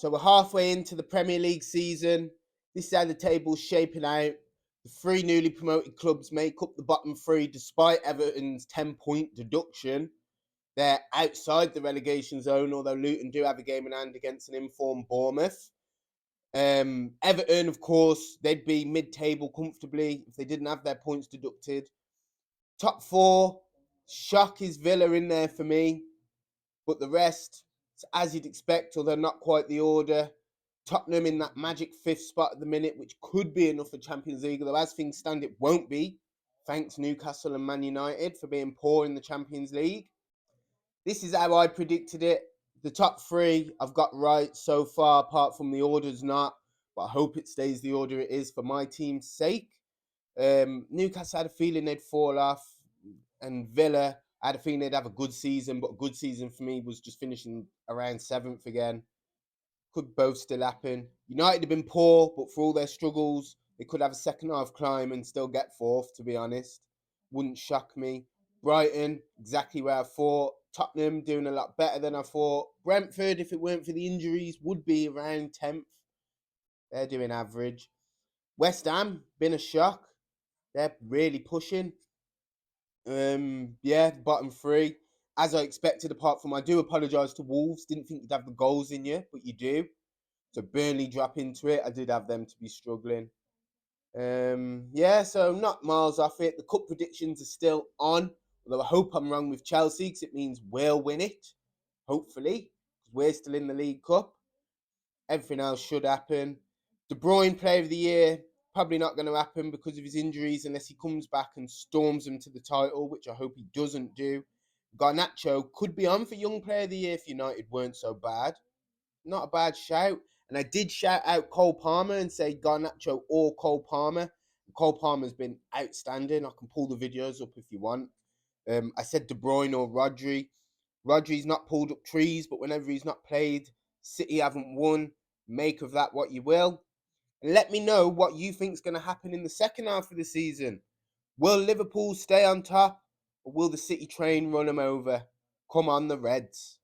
So we're halfway into the Premier League season. This is how the table's shaping out. The three newly promoted clubs make up the bottom three despite Everton's 10-point deduction. They're outside the relegation zone, although Luton do have a game in hand against an informed Bournemouth. Everton, of course, they'd be mid-table comfortably if they didn't have their points deducted. Top four, shock is Villa in there for me, but the rest, as you'd expect, although not quite the order. Tottenham in that magic fifth spot at the minute, which could be enough for Champions League, although as things stand, it won't be. Thanks Newcastle and Man United for being poor in the Champions League. This is how I predicted it. The top three I've got right so far, apart from the order's not, but I hope it stays the order it is for my team's sake. Newcastle had a feeling they'd fall off, and Villa I had a feeling they'd have a good season, but a good season for me was just finishing around 7th again. Could both still happen. United have been poor, but for all their struggles, they could have a second half climb and still get 4th, to be honest. Wouldn't shock me. Brighton, exactly where I thought. Tottenham doing a lot better than I thought. Brentford, if it weren't for the injuries, would be around 10th. They're doing average. West Ham, been a shock. They're really pushing. Bottom three. As I expected, apart from I do apologise to Wolves. Didn't think you'd have the goals in you, but you do. So Burnley drop into it. I did have them to be struggling. So not miles off it. The cup predictions are still on. Although I hope I'm wrong with Chelsea, because it means we'll win it. Hopefully. Because we're still in the League Cup. Everything else should happen. De Bruyne, Player of the Year, probably not going to happen because of his injuries unless he comes back and storms them to the title, which I hope he doesn't do. Garnacho could be on for Young Player of the Year if United weren't so bad. Not a bad shout. And I did shout out Cole Palmer and say Garnacho or Cole Palmer. Cole Palmer's been outstanding. I can pull the videos up if you want. I said De Bruyne or Rodri. Rodri's not pulled up trees, but whenever he's not played, City haven't won. Make of that what you will. And let me know what you think is going to happen in the second half of the season. Will Liverpool stay on top, or will the City train run them over? Come on, the Reds.